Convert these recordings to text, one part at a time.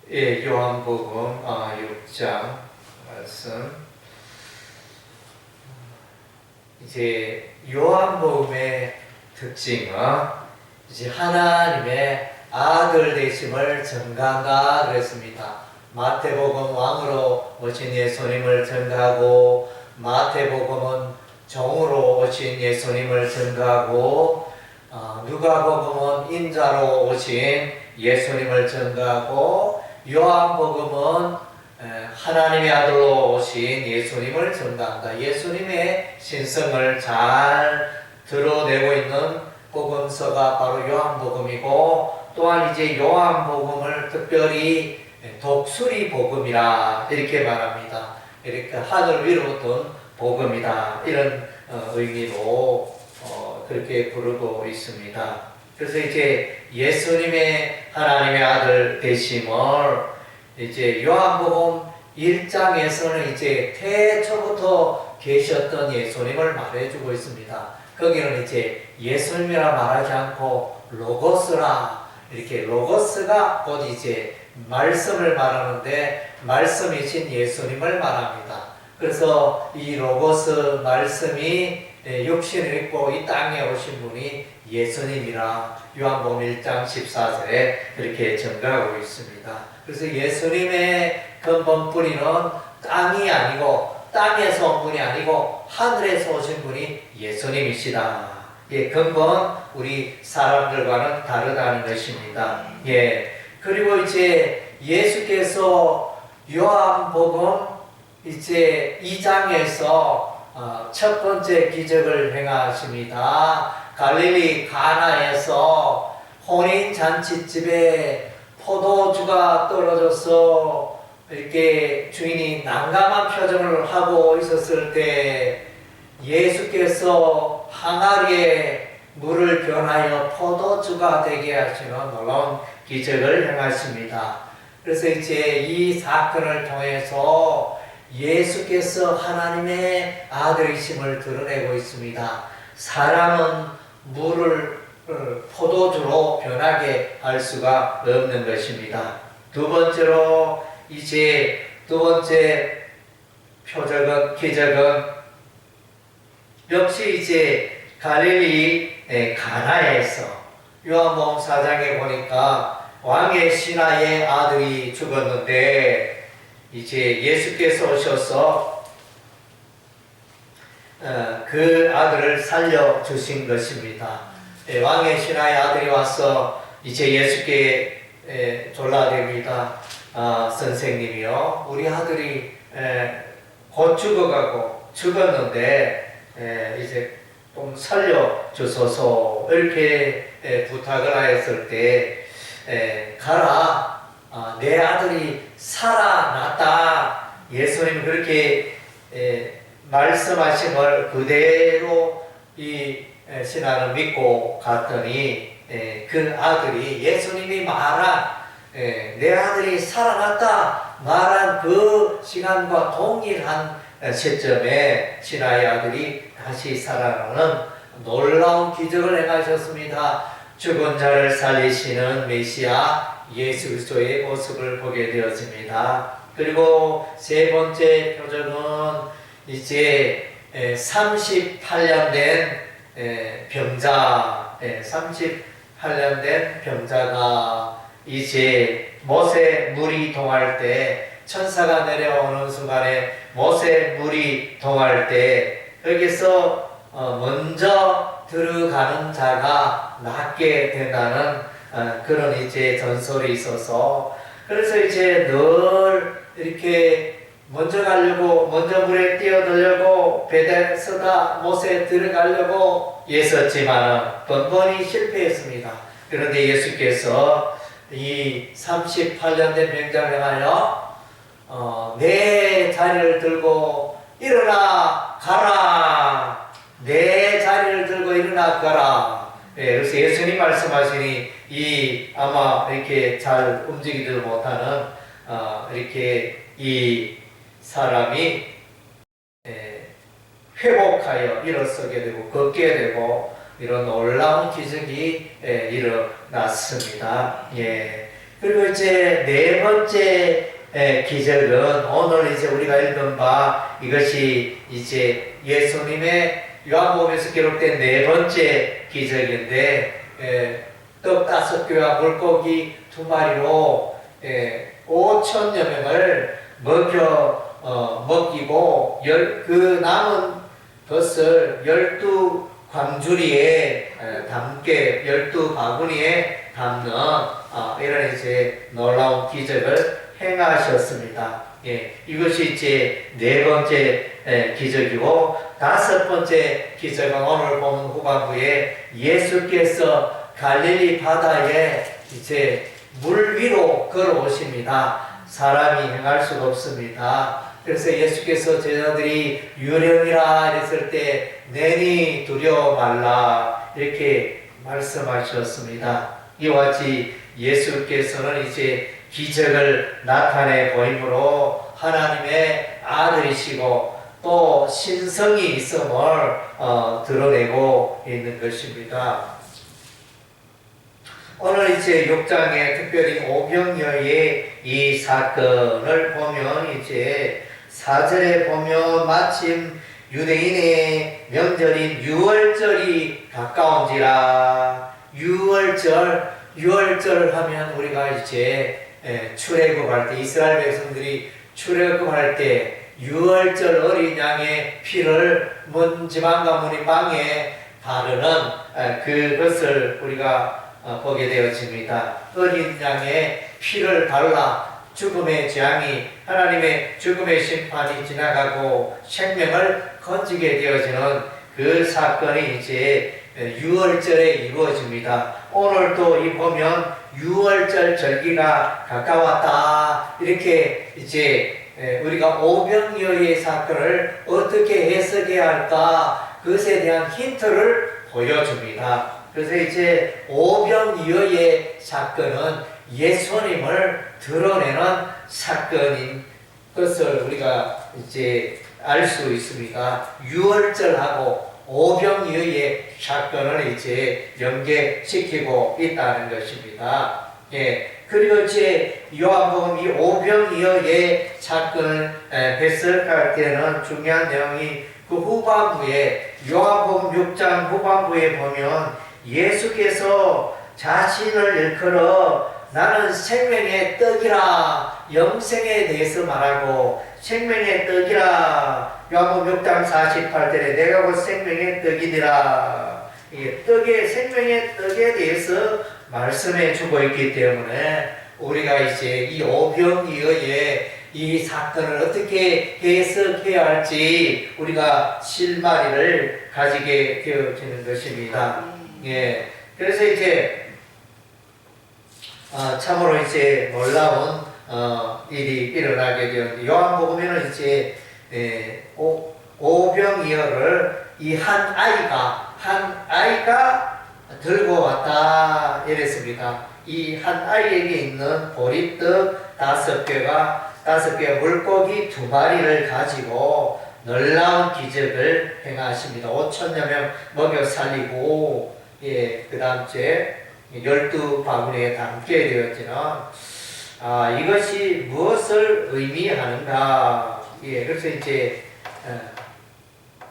예, 요한복음 6장 말씀. 이제 요한복음의 특징은 이제 하나님의 아들 되심을 전가한다 그랬습니다. 마태복음 왕으로 오신 예수님을 전가하고, 마태복음은 종으로 오신 예수님을 전가하고, 누가복음은 인자로 오신 예수님을 전가하고, 요한복음은 하나님의 아들로 오신 예수님을 전가한다. 예수님의 신성을 잘 드러내고 있는 복음서가 바로 요한복음이고, 또한 이제 요한복음을 특별히 독수리 복음이라 이렇게 말합니다. 이렇게 하늘 위로부터 복음이다, 이런 의미로 그렇게 부르고 있습니다. 그래서 이제 예수님의 하나님의 아들 되심을 이제 요한복음 1장에서는 이제 태초부터 계셨던 예수님을 말해주고 있습니다. 거기는 이제 예수님이라 말하지 않고 로고스라, 이렇게 로고스가 곧 이제 말씀을 말하는데 말씀이신 예수님을 말합니다. 그래서 이 로고스 말씀이 육신을 입고 이 땅에 오신 분이 예수님이라 요한복음 1장 14절에 그렇게 전가하고 있습니다. 그래서 예수님의 근본 뿌리는 땅이 아니고, 땅에서 온 분이 아니고 하늘에서 오신 분이 예수님이시다. 예, 근본 우리 사람들과는 다르다는 것입니다. 예. 그리고 이제 예수께서 요한복음 이제 2장에서 첫 번째 기적을 행하십니다. 갈릴리 가나에서 혼인잔치집에 포도주가 떨어져서 이렇게 주인이 난감한 표정을 하고 있었을 때 예수께서 항아리에 물을 변하여 포도주가 되게 하시는 놀라운 기적을 행하십니다. 그래서 이제 이 사건을 통해서 예수께서 하나님의 아들이심을 드러내고 있습니다. 사람은 물을 포도주로 변하게 할 수가 없는 것입니다. 두 번째로 이제 두 번째 기적은 역시 이제 갈릴리 가나에서 요한복음 4장에 보니까 왕의 신하의 아들이 죽었는데 이제 예수께서 오셔서 그 아들을 살려주신 것입니다. 왕의 신하의 아들이 와서 이제 예수께 졸라댑니다. 선생님이요, 우리 아들이 곧 죽었는데 이제 좀 살려주소서, 이렇게 부탁을 하였을 때 가라, 내 아들이 살아났다, 예수님 그렇게 말씀하신 걸 그대로 이 신하는 믿고 갔더니 그 아들이 예수님이 말한 내 아들이 살아났다 말한 그 시간과 동일한 시점에 신하의 아들이 다시 살아나는 놀라운 기적을 행하셨습니다. 죽은 자를 살리시는 메시아 예수 그리스도의 모습을 보게 되었습니다. 그리고 세 번째 표적은 이제 38년 된 병자, 38년 된 병자가 이제 못에 물이 동할 때, 천사가 내려오는 순간에 못에 물이 동할 때 여기서 먼저 들어가는 자가 낫게 된다는 그런 이제 전설이 있어서, 그래서 이제 늘 이렇게 먼저 가려고, 먼저 물에 뛰어들려고 베데스다 못에 들어가려고 애썼지만 번번이 실패했습니다. 그런데 예수께서 이 38년 된 병자를 향하여 내 자리를 들고 일어나 가라, 내 자리를 들고 일어나 가라. 그래서 예수님 말씀하시니 이 아마 이렇게 잘 움직이지도 못하는 이렇게 이 사람이 회복하여 일어서게 되고 걷게 되고 이런 놀라운 기적이 일어났습니다. 예. 그리고 이제 네 번째 기적은 오늘 이제 우리가 읽은 바 이것이 이제 예수님의 요한복음에서 기록된 네 번째 기적인데 떡 5개와 물고기 2마리로 5천여 명을 먹이고 그 남은 것을 12광주리에 담게 12바구니에 담는 이런 이제 놀라운 기적을 행하셨습니다. 이것이 이제 네 번째 기적이고, 다섯 번째 기적은 오늘 보는 후반부에 예수께서 갈릴리 바다에 이제 물 위로 걸어오십니다. 사람이 행할 수가 없습니다. 그래서 예수께서 제자들이 유령이라 했을 때 내니 두려워 말라 이렇게 말씀하셨습니다. 이와 같이 예수께서는 이제 기적을 나타내 보임으로 하나님의 아들이시고 또 신성이 있음을 드러내고 있는 것입니다. 오늘 이제 6장에 특별히 오병이어의 이 사건을 보면 이제 4절에 보면 마침 유대인의 명절인 유월절이 가까운지라. 유월절 하면 우리가 이제 출애굽할 때 이스라엘 백성들이 출애굽할 때 유월절 어린 양의 피를 문지방 가문의 빵에 바르는 그것을 우리가 보게 되어집니다. 어린 양의 피를 발라 죽음의 재앙이 하나님의 죽음의 심판이 지나가고 생명을 건지게 되어지는 그 사건이 이제 유월절에 이루어집니다. 오늘도 이 보면 유월절 절기가 가까웠다 이렇게 이제 우리가 오병이어의 사건을 어떻게 해석해야 할까 그것에 대한 힌트를 보여줍니다. 그래서 이제 오병이어의 사건은 예수님을 드러내는 사건인 것을 우리가 이제 알 수 있습니다. 유월절하고 오병이어의 사건을 이제 연계시키고 있다는 것입니다. 그리고 이제 요한복음 이 오병이어의 사건을 해석할 때는 중요한 내용이 그 후반부에 요한복음 6장 후반부에 보면 예수께서 자신을 일컬어 나는 생명의 떡이라 영생에 대해서 말하고 생명의 떡이라 요한복음 6장 48절에 내가 곧 생명의 떡이니라 생명의 떡에 대해서 말씀해 주고 있기 때문에 우리가 이제 이 오병이어의 이 사건을 어떻게 해석해야 할지 우리가 실마리를 가지게 되어지는 것입니다. 그래서 이제 참으로 이제 놀라운 일이 일어나게 되었는데 요한복음에는 이제 오병이어를 이 한 아이가 들고 왔다 이랬습니다. 이 한 아이에게 있는 보리떡 5개와 물고기 2마리를 가지고 놀라운 기적을 행하십니다. 5천여 명 먹여 살리고 그 다음 주에 12바구니에 담게 되었지는 이것이 무엇을 의미하는가. 그래서 이제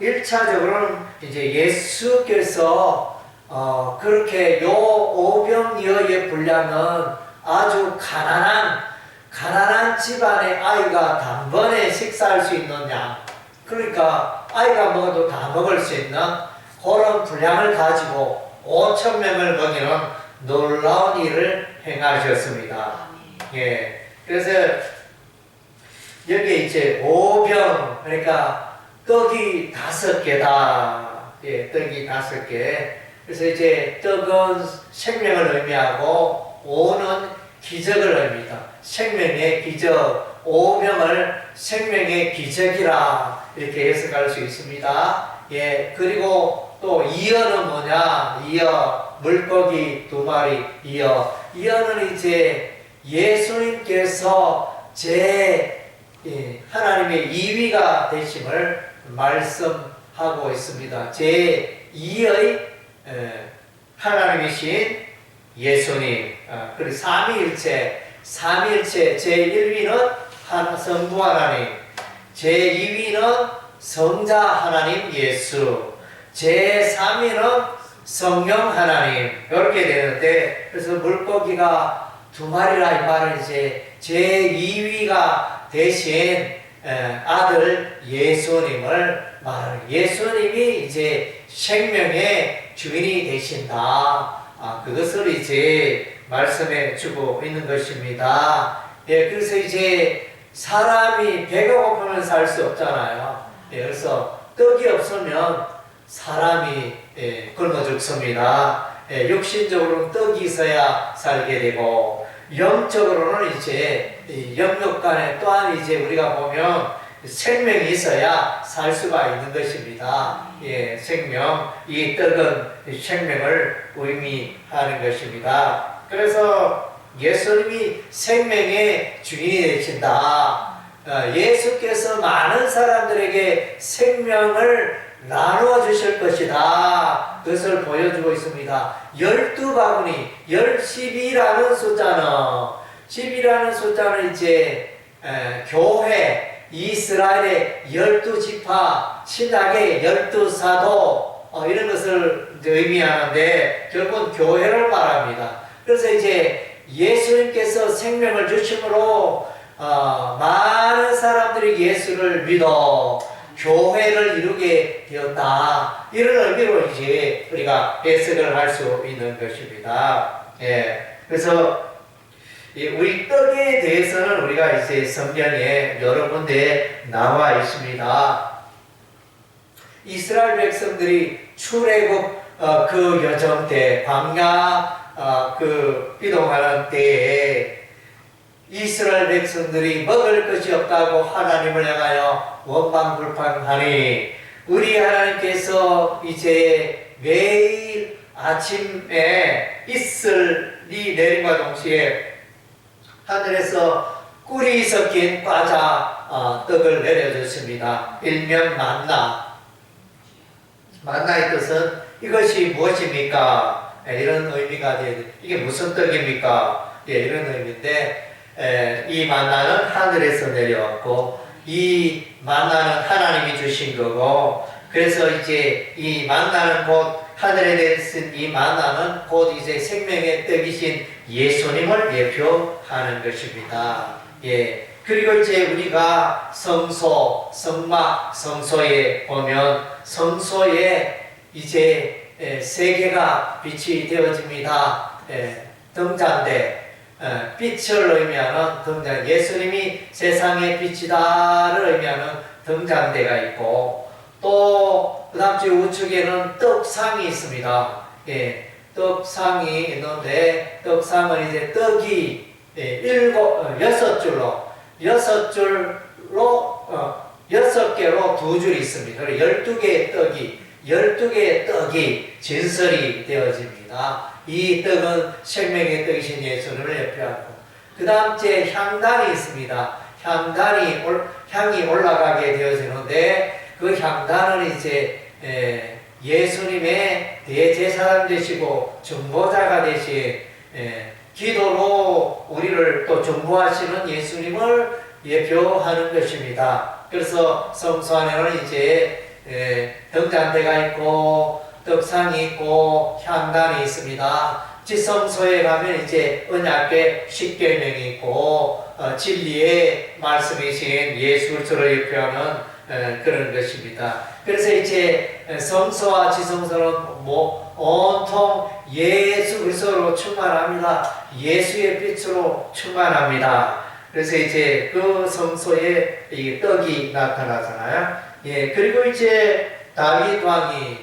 1차적으로는 이제 예수께서 그렇게 요 오병이어의 분량은 아주 가난한 집안의 아이가 단번에 식사할 수 있는 양, 그러니까 아이가 먹어도 다 먹을 수 있는 그런 분량을 가지고 5,000명을 먹이는 놀라운 일을 행하셨습니다. 그래서 여기 이제 오병, 그러니까 떡이 5개다. 떡이 5개. 그래서 이제 떡은 생명을 의미하고 오는 기적을 의미합니다. 생명의 기적, 오병을 생명의 기적이라 이렇게 해석할 수 있습니다. 그리고 또 이어는 뭐냐? 이어 물고기 2마리 이어는 이제 예수님께서 하나님의 2위가 되심을 말씀하고 있습니다. 제2의 하나님이신 예수님, 그리고 삼위일체 제1위는 성부 하나님, 제2위는 성자 하나님 예수, 제3위는 성령 하나님, 이렇게 되는데, 그래서 물고기가 두 마리라 이 말은 이제 제2위가 대신 아들 예수님을 말하는, 예수님이 이제 생명의 주인이 되신다. 그것을 이제 말씀해 주고 있는 것입니다. 예, 그래서 이제 사람이 배가 고프면 살 수 없잖아요. 예, 그래서 떡이 없으면 사람이 굶어 죽습니다. 예, 육신적으로는 떡이 있어야 살게 되고, 영적으로는 이제 영육간에 또한 이제 우리가 보면 생명이 있어야 살 수가 있는 것입니다. 예, 생명, 이 떡은 생명을 의미하는 것입니다. 그래서 예수님이 생명의 주인이 되신다. 예수께서 많은 사람들에게 생명을 나누어 주실 것이다. 그것을 보여주고 있습니다. 12바구니, 10이라는 숫자는 이제 교회, 이스라엘의 12지파, 신학의 12사도 이런 것을 의미하는데 결국은 교회를 말합니다. 그래서 이제 예수님께서 생명을 주심으로 많은 사람들이 예수를 믿어 교회를 이루게 되었다. 이런 의미로 이제 우리가 해석을 할 수 있는 것입니다. 예. 그래서 우리 떡에 대해서는 우리가 이제 성경에 여러 군데 나와 있습니다. 이스라엘 백성들이 출애굽 그 여정 때, 광야 이동하는 때에 이스라엘 백성들이 먹을 것이 없다고 하나님을 향하여 원망불평하니, 우리 하나님께서 이제 매일 아침에 이슬이 내림과 동시에 하늘에서 꿀이 섞인 과자 떡을 내려줬습니다. 일명 만나의 뜻은 이것이 무엇입니까? 이런 의미가 되어요. 이게 무슨 떡입니까? 예, 이런 의미인데, 이 만나는 하늘에서 내려왔고, 이 만나는 하나님이 주신 거고, 그래서 이제 이 만나는 곧 하늘에 내린 이 만나는 곧 이제 생명의 떡이신 예수님을 예표하는 것입니다. 예. 그리고 이제 우리가 성소, 성막, 성소에 보면 성소에 이제 세 개가 빛이 되어집니다. 등잔대, 빛을 의미하는 등잔대, 예수님이 세상의 빛이다를 의미하는 등잔대가 있고, 또 그 다음 주 우측에는 떡상이 있습니다. 예, 떡상이 있는데, 떡상은 이제 떡이 여섯 개로 두 줄이 있습니다. 12개의 떡이 진설이 되어집니다. 이 떡은 생명의 떡이신 예수님을 예표하고, 그 다음 째 향단이 있습니다. 향이 올라가게 되어지는데, 그 향단은 이제 예수님의 대제사장 되시고 중보자가 되신, 기도로 우리를 또 중보하시는 예수님을 예표하는 것입니다. 그래서 성소 안에는 이제 등잔대가 있고 떡상이 있고 향단이 있습니다. 지성소에 가면 이제 언약궤 십계명이 있고 진리의 말씀이신 예수 그리스도를 예표하는 그런 것입니다. 그래서 이제 성소와 지성소는 온통 예수 그리스도로 충만합니다. 예수의 빛으로 충만합니다. 그래서 이제 그 성소에 이 떡이 나타나잖아요. 예, 그리고 이제 다윗 왕이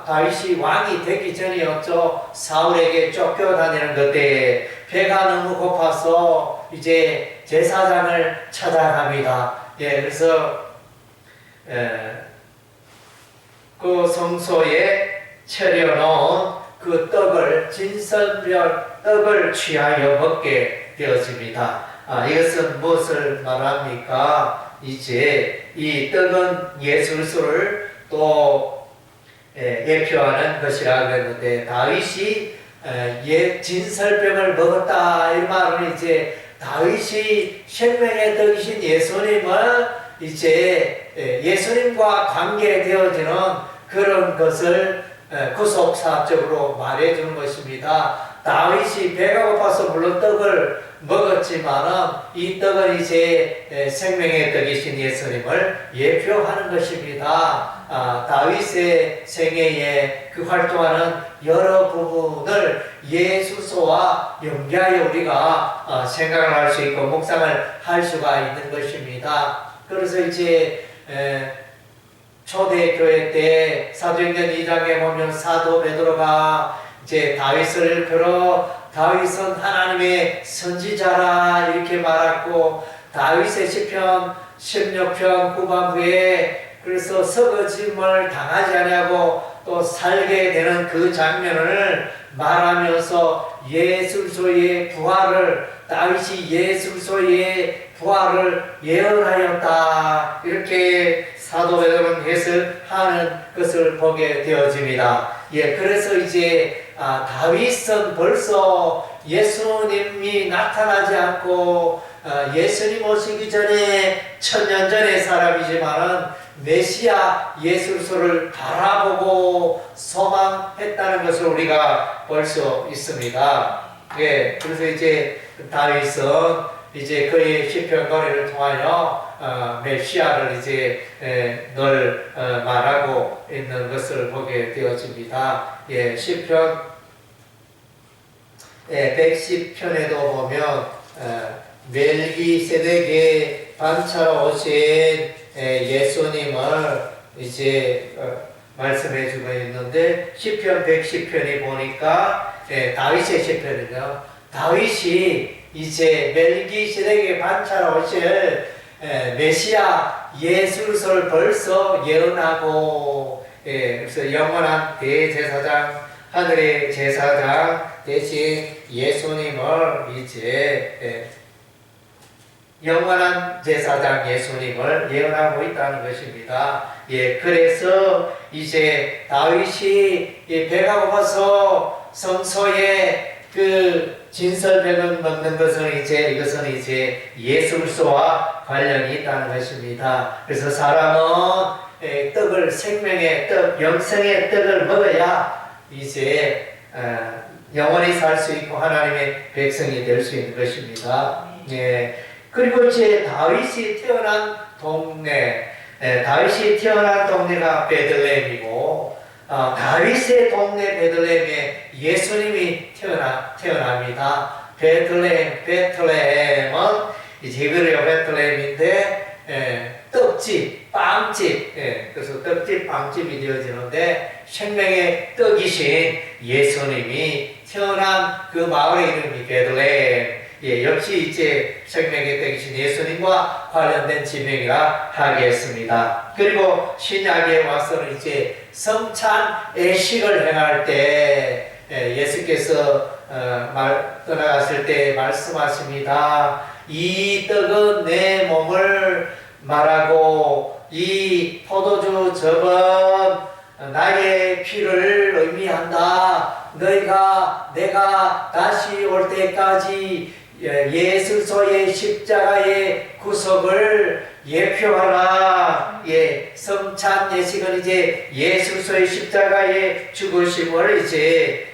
다윗이 왕이 되기 전이었죠. 사울에게 쫓겨다니는 그때 배가 너무 고파서 이제 제사장을 찾아갑니다. 예, 그래서 그 성소에 차려놓은 그 떡을 진설별 떡을 취하여 먹게 되어집니다. 이것은 무엇을 말합니까? 이제 이 떡은 예수 그리스도를 또 예표하는 것이라 그랬는데, 다윗이 진설병을 먹었다 이 말은 이제 다윗이 생명의 떡이신 예수님을 이제 예수님과 관계되어지는 그런 것을 구속사적으로 말해주는 것입니다. 다윗이 배가 고파서 물론 떡을 먹었지만은 이 떡은 이제 생명의 떡이신 예수님을 예표하는 것입니다. 다윗의 생애에 그 활동하는 여러 부분을 예수소와 연계하여 우리가 생각을 할 수 있고 묵상을 할 수가 있는 것입니다. 그래서 이제 초대교회 때 사도행전 2장에 보면 사도 베드로가 이제 다윗을 일컬어 다윗은 하나님의 선지자라 이렇게 말하고 다윗의 시편 16편 후반부에 그래서 썩어짐을 당하지 아니하고 또 살게 되는 그 장면을 말하면서 예술소의 부활을 다윗이 예술소의 부활을 예언하였다 이렇게 사도 베드로는 해석하는 것을 보게 되어집니다. 그래서 이제 다윗은 벌써 예수님이 나타나지 않고 예수님 오시기 전에 1000년 전의 사람이지만은 메시아 예수를 바라보고 소망했다는 것을 우리가 볼 수 있습니다. 그래서 이제 다윗은 이제 그의 시편 노래를 통하여 메시아를 이제 늘 말하고 있는 것을 보게 되어집니다. 시편 110편에도 보면 멜기세덱의 반차로 오신 예수님을 이제 말씀해 주고 있는데 시편 110편이 보니까 다윗의 시편이죠. 다윗이 이제 멜기세덱의 반차로 오실 메시아 예수를 벌써 예언하고 그래서 영원한 대제사장 하늘의 제사장 대신 예수님을 이제 영원한 제사장 예수님을 예언하고 있다는 것입니다. 그래서 이제 다윗이 배가 고파서 성소에 그 진설병을 먹는 것은 이것은 이제 예수 그리스도와 관련이 있다는 것입니다. 그래서 사람은 떡을 생명의 떡, 영생의 떡을 먹어야 이제 영원히 살 수 있고 하나님의 백성이 될 수 있는 것입니다. 그리고 이제 다윗이 태어난 동네가 베들레헴이고 다윗의 동네 베들레헴에 예수님이 태어납니다. 베틀레헴은 이제 히브리어 베틀레헴인데 떡집, 빵집, 그래서 떡집, 빵집이 되어지는데 생명의 떡이신 예수님이 태어난 그 마을의 이름이 베들레헴. 역시 이제 생명의 떡이신 예수님과 관련된 지명이라 하겠습니다. 그리고 신약에 와서는 이제 성찬 예식을 행할 때 예수께서 떠나갔을 때 말씀하십니다. 이 떡은 내 몸을 말하고 이 포도주 즙은 나의 피를 의미한다. 내가 다시 올 때까지 예수소의 십자가의 구속을 예표하라. 성찬 예식은 이제 예수소의 십자가의 죽으심을 이제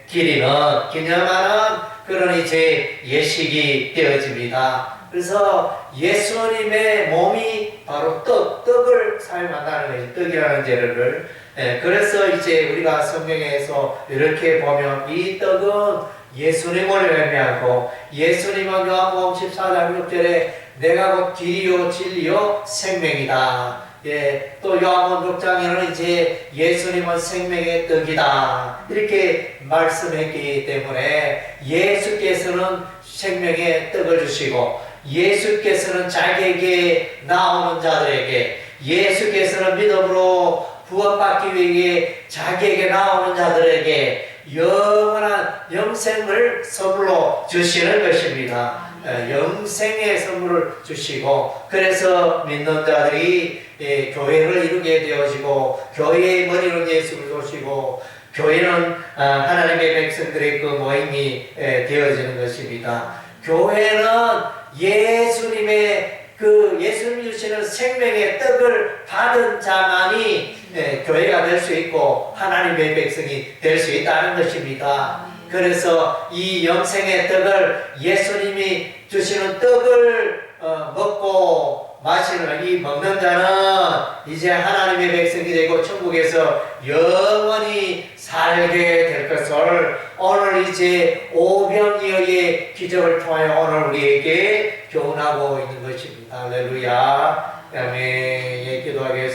기념하는 그런 이제 예식이 되어집니다. 그래서 예수님의 몸이 바로 떡을 사용한다는 거예요. 떡이라는 재료를. 그래서 이제 우리가 성경에서 이렇게 보면 이 떡은 예수님을 의미하고 예수님은 요한복음 14장 6절에 내가 곧 길이요 진리요 생명이다. 또 요한복음 6장에는 이제 예수님은 생명의 떡이다. 이렇게 말씀했기 때문에 예수께서는 생명의 떡을 주시고 예수께서는 자기에게 나오는 자들에게 예수께서는 믿음으로 구원받기 위해 자기에게 나오는 자들에게 영원한 영생을 선물로 주시는 것입니다. 영생의 선물을 주시고 그래서 믿는 자들이 교회를 이루게 되어지고 교회의 머리는 예수를 두시고 교회는 하나님의 백성들의 그 모임이 되어지는 것입니다. 교회는 예수님의 예수님 주시는 생명의 떡을 받은 자만이 교회가 될 수 있고 하나님의 백성이 될 수 있다는 것입니다. 그래서 이 영생의 떡을 예수님이 주시는 떡을 먹고 마시는 이 먹는 자는 이제 하나님의 백성이 되고 천국에서 영원히 살게 될 것을 오늘 이제 오병이어의 기적을 통하여 오늘 우리에게 교훈하고 있는 것입니다. 할렐루야. 아멘. 기도하겠습니다.